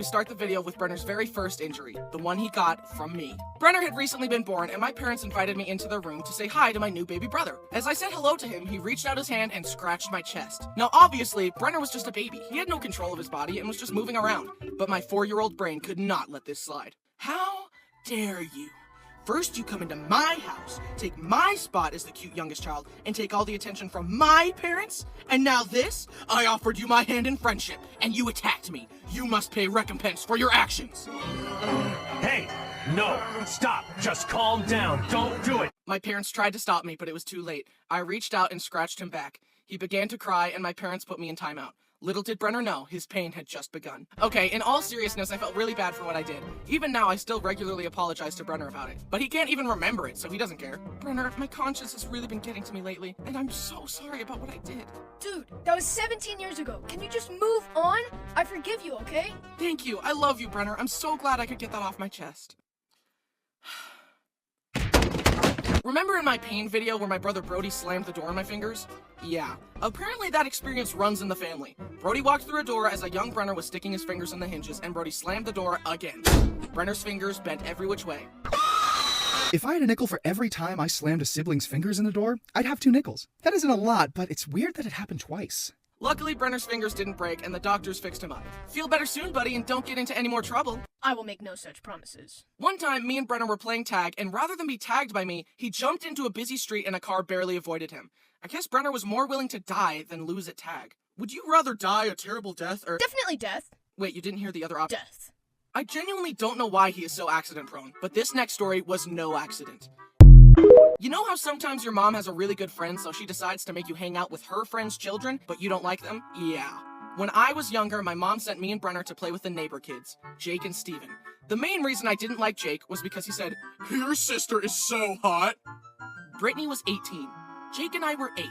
We start the video with Brenner's very first injury, the one he got from me. Brenner had recently been born, and my parents invited me into their room to say hi to my new baby brother. As I said hello to him, he reached out his hand and scratched my chest. Now, obviously, Brenner was just a baby. He had no control of his body and was just moving around. But my 4-year-old brain could not let this slide. How dare you? First, you come into my house, take my spot as the cute youngest child, and take all the attention from my parents? And now this? I offered you my hand in friendship, and you attacked me. You must pay recompense for your actions. Hey, no, stop, just calm down, don't do it. My parents tried to stop me, but it was too late. I reached out and scratched him back. He began to cry, and my parents put me in timeout. Little did Brenner know, his pain had just begun. Okay, in all seriousness, I felt really bad for what I did. Even now, I still regularly apologize to Brenner about it. But he can't even remember it, so he doesn't care. Brenner, my conscience has really been getting to me lately, and I'm so sorry about what I did. Dude, that was 17 years ago. Can you just move on? I forgive you, okay? Thank you. I love you, Brenner. I'm so glad I could get that off my chest. Remember in my pain video where my brother Brody slammed the door on my fingers? Yeah. Apparently that experience runs in the family. Brody walked through a door as a young Brenner was sticking his fingers in the hinges, and Brody slammed the door again. Brenner's fingers bent every which way. If I had a nickel for every time I slammed a sibling's fingers in the door, I'd have 2 nickels. That isn't a lot, but it's weird that it happened twice. Luckily, Brenner's fingers didn't break, and the doctors fixed him up. Feel better soon, buddy, and don't get into any more trouble. I will make no such promises. One time, me and Brenner were playing tag, and rather than be tagged by me, he jumped into a busy street and a car barely avoided him. I guess Brenner was more willing to die than lose at tag. Would you rather die a terrible death or— Definitely death. Wait, you didn't hear the other option? Death. I genuinely don't know why he is so accident-prone, but this next story was no accident. You know how sometimes your mom has a really good friend, so she decides to make you hang out with her friend's children, but you don't like them? Yeah. When I was younger, my mom sent me and Brenner to play with the neighbor kids, Jake and Steven. The main reason I didn't like Jake was because he said, "Your sister is so hot." Brittany was 18. Jake and I were 8.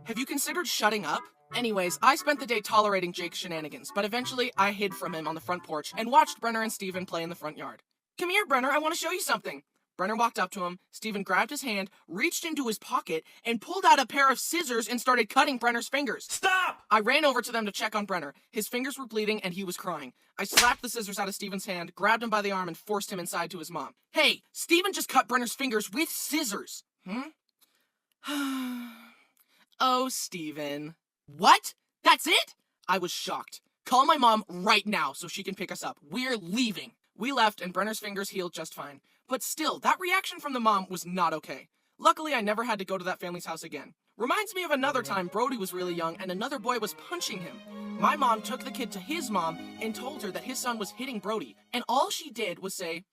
Have you considered shutting up? Anyways, I spent the day tolerating Jake's shenanigans, but eventually I hid from him on the front porch and watched Brenner and Steven play in the front yard. "Come here, Brenner, I want to show you something." Brenner walked up to him, Steven grabbed his hand, reached into his pocket, and pulled out a pair of scissors and started cutting Brenner's fingers. Stop! I ran over to them to check on Brenner. His fingers were bleeding and he was crying. I slapped the scissors out of Steven's hand, grabbed him by the arm, and forced him inside to his mom. "Hey, Steven just cut Brenner's fingers with scissors." Oh, Steven. What? That's it? I was shocked. Call my mom right now so she can pick us up. We're leaving. We left and Brenner's fingers healed just fine. But still, that reaction from the mom was not okay. Luckily, I never had to go to that family's house again. Reminds me of another time Brody was really young and another boy was punching him. My mom took the kid to his mom and told her that his son was hitting Brody, and all she did was say,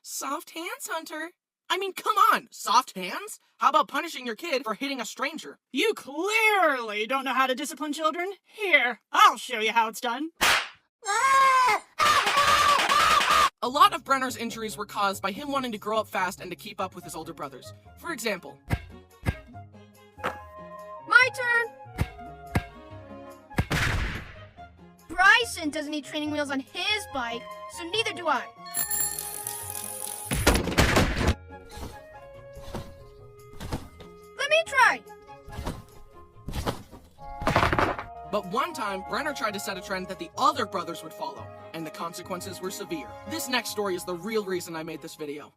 "Soft hands, Hunter." I mean, come on, soft hands? How about punishing your kid for hitting a stranger? You clearly don't know how to discipline children. Here, I'll show you how it's done. A lot of Brenner's injuries were caused by him wanting to grow up fast and to keep up with his older brothers. For example, My turn! Bryson doesn't need training wheels on his bike, so neither do I. Let me try! but one time, Brenner tried to set a trend that the other brothers would follow, and the consequences were severe. This next story is the real reason I made this video.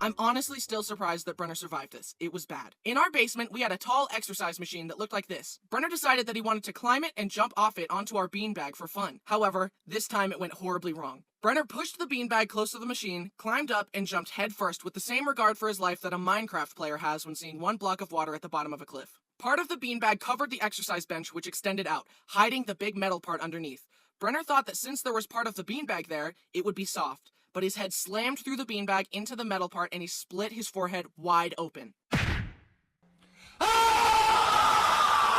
I'm honestly still surprised that Brenner survived this. It was bad. In our basement, we had a tall exercise machine that looked like this. Brenner decided that he wanted to climb it and jump off it onto our beanbag for fun. However, this time it went horribly wrong. Brenner pushed the beanbag close to the machine, climbed up, and jumped headfirst with the same regard for his life that a Minecraft player has when seeing one block of water at the bottom of a cliff. Part of the beanbag covered the exercise bench, which extended out, hiding the big metal part underneath. Brenner thought that since there was part of the beanbag there, it would be soft. But his head slammed through the beanbag into the metal part and he split his forehead wide open.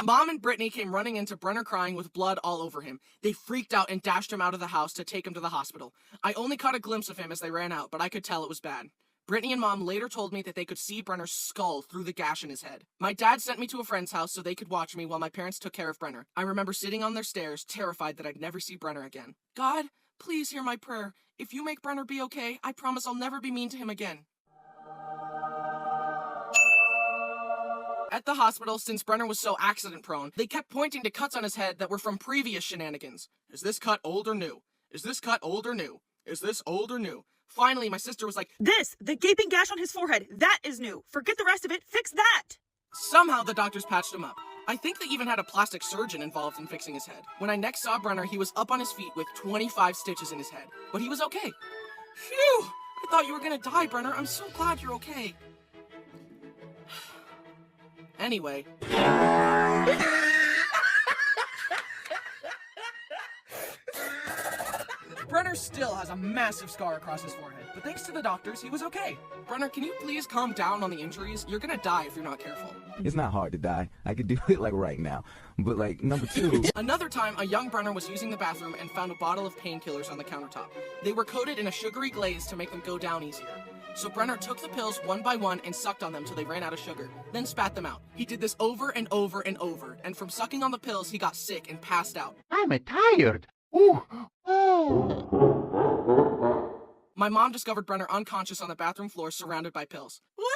Mom and Brittany came running into Brenner crying with blood all over him. They freaked out and dashed him out of the house to take him to the hospital. I only caught a glimpse of him as they ran out, but I could tell it was bad. Brittany and Mom later told me that they could see Brenner's skull through the gash in his head. My dad sent me to a friend's house so they could watch me while my parents took care of Brenner. I remember sitting on their stairs, terrified that I'd never see Brenner again. God, please hear my prayer. If you make Brenner be okay, I promise I'll never be mean to him again. At the hospital, since Brenner was so accident-prone, they kept pointing to cuts on his head that were from previous shenanigans. Is this cut old or new? Is this cut old or new? Is this old or new? Finally, my sister was like, The gaping gash on his forehead, that is new. Forget the rest of it, fix that! somehow the doctors patched him up. I think they even had a plastic surgeon involved in fixing his head. When I next saw Brenner, he was up on his feet with 25 stitches in his head. But he was okay. Phew! I thought you were gonna die, Brenner. I'm so glad you're okay. Anyway. Brenner still has a massive scar across his forehead, but thanks to the doctors, he was okay. Brenner, can you please calm down on the injuries? You're gonna die if you're not careful. It's not hard to die. I could do it like right now. But like number 2. Another time, a young Brenner was using the bathroom and found a bottle of painkillers on the countertop. They were coated in a sugary glaze to make them go down easier. So Brenner took the pills one by one and sucked on them till they ran out of sugar, then spat them out. He did this over and over and over, and from sucking on the pills, he got sick and passed out. I'm tired. Ooh. My mom discovered Brenner unconscious on the bathroom floor surrounded by pills. What?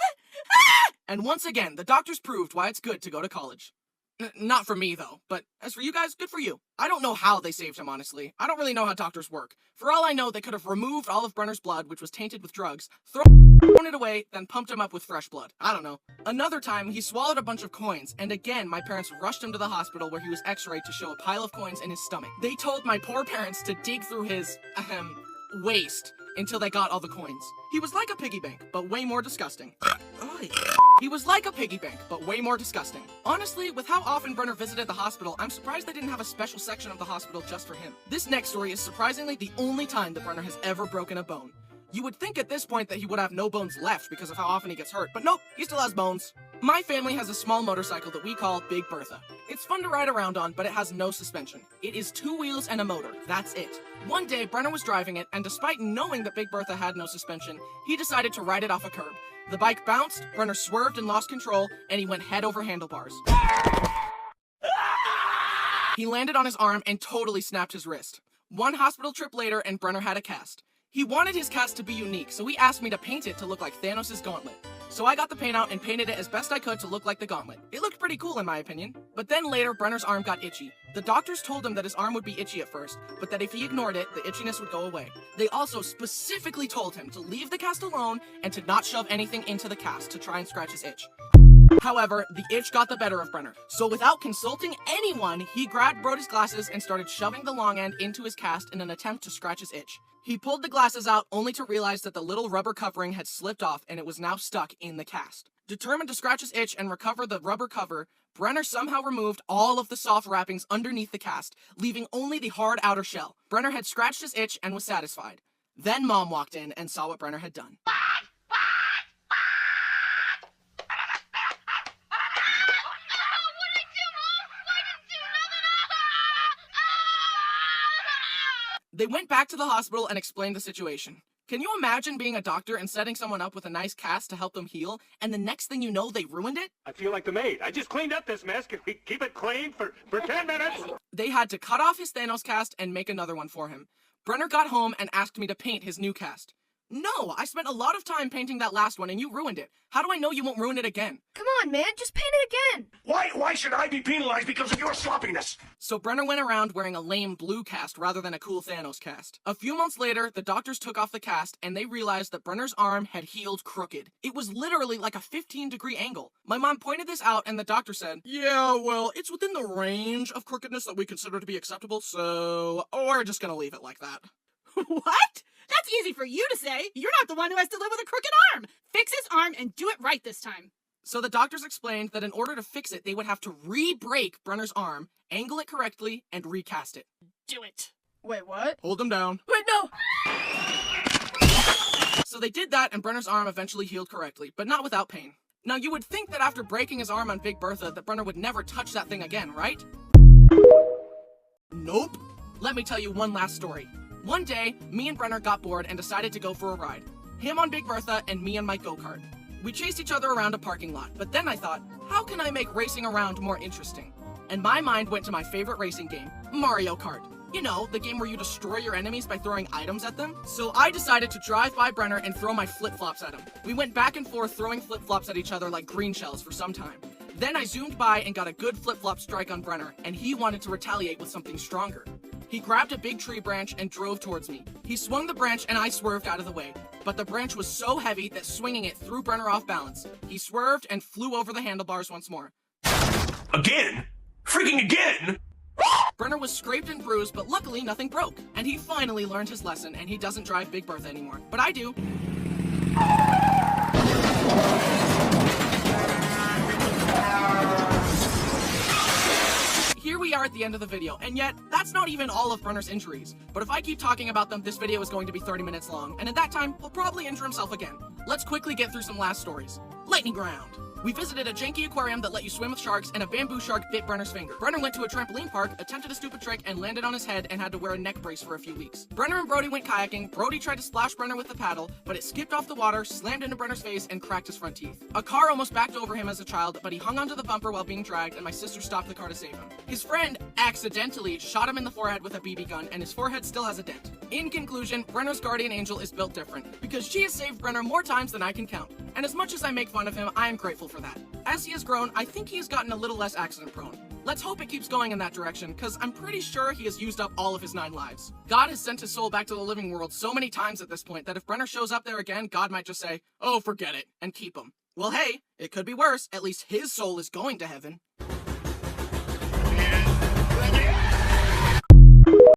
Ah! And once again, the doctors proved why it's good to go to college. Not for me, though, but as for you guys, good for you. I don't know how they saved him, honestly. I don't really know how doctors work. For all I know, they could have removed all of Brenner's blood, which was tainted with drugs, thrown it away, then pumped him up with fresh blood. I don't know. Another time, he swallowed a bunch of coins, and again, my parents rushed him to the hospital where he was x-rayed to show a pile of coins in his stomach. They told my poor parents to dig through his, waist until they got all the coins. He was like a piggy bank, but way more disgusting. He was like a piggy bank, but way more disgusting. Honestly, with how often Brenner visited the hospital, I'm surprised they didn't have a special section of the hospital just for him. This next story is surprisingly the only time that Brenner has ever broken a bone. You would think at this point that he would have no bones left because of how often he gets hurt, but nope, he still has bones. My family has a small motorcycle that we call Big Bertha. It's fun to ride around on, but it has no suspension. It is 2 wheels and a motor, that's it. One day, Brenner was driving it, and despite knowing that Big Bertha had no suspension, he decided to ride it off a curb. The bike bounced, Brenner swerved and lost control, and he went head over handlebars. He landed on his arm and totally snapped his wrist. One hospital trip later, and Brenner had a cast. He wanted his cast to be unique, so he asked me to paint it to look like Thanos' gauntlet. So I got the paint out and painted it as best I could to look like the gauntlet. It looked pretty cool in my opinion. But then later, Brenner's arm got itchy. The doctors told him that his arm would be itchy at first, but that if he ignored it, the itchiness would go away. They also specifically told him to leave the cast alone and to not shove anything into the cast to try and scratch his itch. However, the itch got the better of Brenner, so without consulting anyone, he grabbed Brody's glasses and started shoving the long end into his cast in an attempt to scratch his itch. He pulled the glasses out only to realize that the little rubber covering had slipped off and it was now stuck in the cast. Determined to scratch his itch and recover the rubber cover, Brenner somehow removed all of the soft wrappings underneath the cast, leaving only the hard outer shell. Brenner had scratched his itch and was satisfied. Then Mom walked in and saw what Brenner had done. They went back to the hospital and explained the situation. Can you imagine being a doctor and setting someone up with a nice cast to help them heal, and the next thing you know, they ruined it? I feel like the maid. I just cleaned up this mess. Can we keep it clean for 10 minutes? They had to cut off his Thanos cast and make another one for him. Brenner got home and asked me to paint his new cast. No, I spent a lot of time painting that last one and you ruined it. How do I know you won't ruin it again? Come on, man, just paint it again. Why should I be penalized because of your sloppiness? So Brenner went around wearing a lame blue cast rather than a cool Thanos cast. A few months later, the doctors took off the cast and they realized that Brenner's arm had healed crooked. It was literally like a 15-degree angle. My mom pointed this out and the doctor said, "Yeah, well, it's within the range of crookedness that we consider to be acceptable, so we're just gonna leave it like that." What? That's easy for you to say. You're not the one who has to live with a crooked arm. Fix his arm and do it right this time. So the doctors explained that in order to fix it, they would have to re-break Brenner's arm, angle it correctly, and recast it. Do it. Wait, what? Hold him down. Wait, no! So they did that and Brenner's arm eventually healed correctly, but not without pain. Now you would think that after breaking his arm on Big Bertha that Brenner would never touch that thing again, right? Nope. Let me tell you one last story. One day, me and Brenner got bored and decided to go for a ride. Him on Big Bertha and me on my go-kart. We chased each other around a parking lot, but then I thought, how can I make racing around more interesting? And my mind went to my favorite racing game, Mario Kart. You know, the game where you destroy your enemies by throwing items at them. So I decided to drive by Brenner and throw my flip-flops at him. We went back and forth throwing flip-flops at each other like green shells for some time. Then I zoomed by and got a good flip-flop strike on Brenner, and he wanted to retaliate with something stronger. He grabbed a big tree branch and drove towards me. He swung the branch and I swerved out of the way. But the branch was so heavy that swinging it threw Brenner off balance. He swerved and flew over the handlebars once more. Again? Freaking again? Brenner was scraped and bruised, but luckily nothing broke. And he finally learned his lesson and he doesn't drive Big Bertha anymore. But I do. Here we are at the end of the video, and yet, that's not even all of Brenner's injuries. But if I keep talking about them, this video is going to be 30 minutes long, and at that time, he'll probably injure himself again. Let's quickly get through some last stories. Lightning round. We visited a janky aquarium that let you swim with sharks, and a bamboo shark bit Brenner's finger. Brenner went to a trampoline park, attempted a stupid trick, and landed on his head and had to wear a neck brace for a few weeks. Brenner and Brody went kayaking. Brody tried to splash Brenner with the paddle, but it skipped off the water, slammed into Brenner's face, and cracked his front teeth. A car almost backed over him as a child, but he hung onto the bumper while being dragged, and my sister stopped the car to save him. His friend accidentally shot him in the forehead with a BB gun, and his forehead still has a dent. In conclusion, Brenner's guardian angel is built different, because she has saved Brenner more times than I can count. And as much as I make fun of him, I am grateful for that. As he has grown, I think he has gotten a little less accident prone. Let's hope it keeps going in that direction, because I'm pretty sure he has used up all of his 9 lives. God has sent his soul back to the living world so many times at this point that if Brenner shows up there again, God might just say, "Oh, forget it," and keep him. Well, hey, it could be worse. At least his soul is going to heaven.